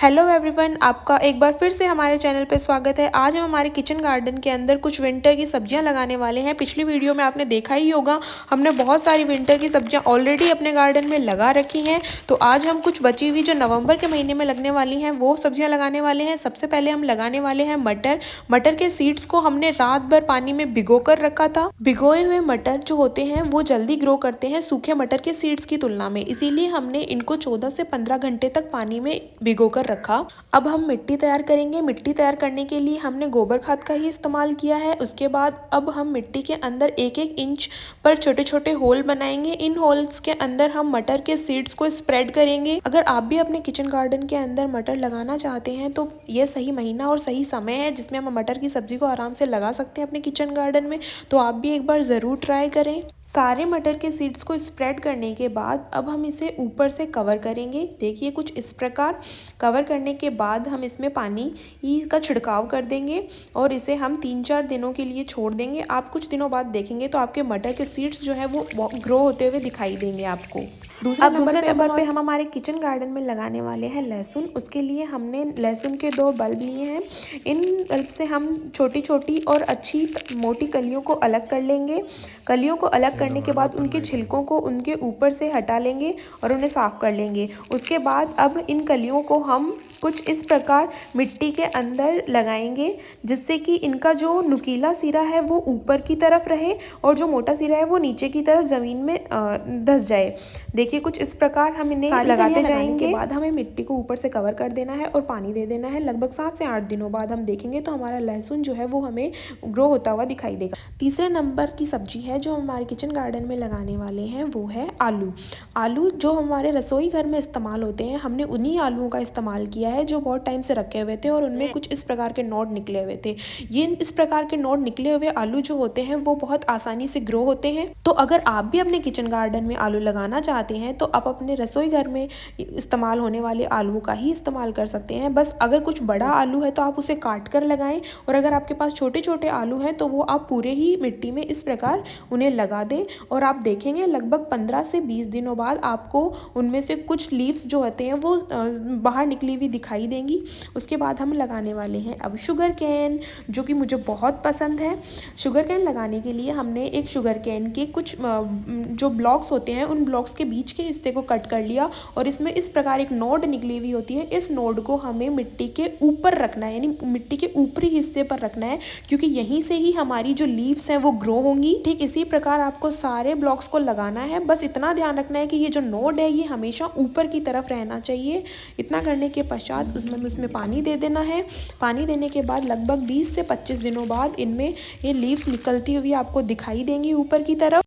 Hello everyone, आपका एक बार फिर से हमारे चैनल पे स्वागत है। आज हम हमारे किचन गार्डन के अंदर कुछ विंटर की सब्जियां लगाने वाले हैं। पिछली वीडियो में आपने देखा ही होगा, हमने बहुत सारी विंटर की सब्जियां ऑलरेडी अपने गार्डन में लगा रखी हैं। तो आज हम कुछ बची हुई जो नवंबर के महीने में लगने वाली हैं वो सब्जियां लगाने वाले हैं। सबसे पहले हम लगाने वाले हैं मटर। मटर के सीड्स को हमने रात भर पानी में भिगो कर रखा था। भिगोए हुए मटर जो होते हैं वो जल्दी ग्रो करते हैं सूखे मटर के सीड्स की तुलना में, इसीलिए हमने इनको 14 से 15 घंटे तक पानी में भिगो कर रखा। अब हम मिट्टी तैयार करेंगे। मिट्टी तैयार करने के लिए हमने गोबर खाद का ही इस्तेमाल किया है। उसके बाद अब हम मिट्टी के अंदर 1-1 इंच पर छोटे छोटे होल बनाएंगे। इन होल्स के अंदर हम मटर के सीड्स को स्प्रेड करेंगे। अगर आप भी अपने किचन गार्डन के अंदर मटर लगाना चाहते हैं तो ये सही महीना और सही समय है जिसमें हम मटर की सब्जी को आराम से लगा सकते हैं अपने किचन गार्डन में। तो आप भी एक बार ज़रूर ट्राई करें। सारे मटर के सीड्स को स्प्रेड करने के बाद अब हम इसे ऊपर से कवर करेंगे। देखिए कुछ इस प्रकार। कवर करने के बाद हम इसमें पानी का छिड़काव कर देंगे और इसे हम 3-4 दिनों के लिए छोड़ देंगे। आप कुछ दिनों बाद देखेंगे तो आपके मटर के सीड्स जो है वो ग्रो होते हुए दिखाई देंगे आपको। दूसरे नंबर पे हम हमारे किचन गार्डन में लगाने वाले हैं लहसुन। उसके लिए हमने लहसुन के 2 बल्ब लिए हैं। इन बल्ब से हम छोटी छोटी और अच्छी मोटी कलियों को अलग कर लेंगे। कलियों को अलग करने के बाद उनके छिलकों को उनके ऊपर से हटा लेंगे और उन्हें साफ कर लेंगे। उसके बाद अब इन कलियों को हम कुछ इस प्रकार मिट्टी के अंदर लगाएंगे जिससे कि इनका जो नुकीला सिरा है वो ऊपर की तरफ रहे और जो मोटा सिरा है वो नीचे की तरफ ज़मीन में धंस जाए। देखिए कुछ इस प्रकार हम इन्हें लगाते जाएंगे। बाद हमें मिट्टी को ऊपर से कवर कर देना है और पानी दे देना है। लगभग 7 से 8 दिनों बाद हम देखेंगे तो हमारा लहसुन जो है वो हमें ग्रो होता हुआ दिखाई देगा। तीसरे नंबर की सब्जी है जो हमारे किचन गार्डन में लगाने वाले हैं वो है आलू। आलू जो हमारे रसोई घर में इस्तेमाल होते हैं, हमने उन्हीं आलूओं का इस्तेमाल किया है जो बहुत टाइम से रखे हुए थे और उनमें कुछ इस प्रकार के नोड निकले हुए थे। ये इस प्रकार के नोड निकले हुए आलू जो होते हैं वो बहुत आसानी से ग्रो होते हैं। तो अगर आप भी अपने किचन गार्डन में आलू लगाना चाहते हैं तो आप अपने रसोई घर में इस्तेमाल होने वाले आलूओं का ही इस्तेमाल कर सकते हैं। बस अगर कुछ बड़ा आलू है तो आप उसे काट कर लगाएं और अगर आपके पास छोटे छोटे आलू हैं तो वो आप पूरे ही मिट्टी में इस प्रकार उन्हें लगा दें और आप देखेंगे लगभग 15 से 20 दिनों बाद आपको उनमें से कुछ लीव्स जो होते हैं वो बाहर निकली हुई दिखाई देंगी। उसके बाद हम लगाने वाले हैं अब शुगर कैन, जो कि मुझे बहुत पसंद है। शुगर कैन लगाने के लिए हमने एक शुगर कैन के कुछ जो ब्लॉक्स होते हैं उन ब्लॉक्स के बीच के हिस्से को कट कर लिया और इसमें इस प्रकार एक नोड निकली हुई होती है। इस नोड को हमें मिट्टी के ऊपर रखना है, यानी मिट्टी के ऊपरी हिस्से पर रखना है, क्योंकि यहीं से ही हमारी जो लीव्स हैं वो ग्रो होंगी। ठीक इसी प्रकार आपको सारे ब्लॉक्स को लगाना है। बस इतना ध्यान रखना है कि ये जो नोड है ये हमेशा ऊपर की तरफ रहना चाहिए। इतना करने के पश्चात उसमें पानी दे देना है। पानी देने के बाद लगभग 20 से 25 दिनों बाद इनमें ये लीव्स निकलती हुई आपको दिखाई देंगी ऊपर की तरफ।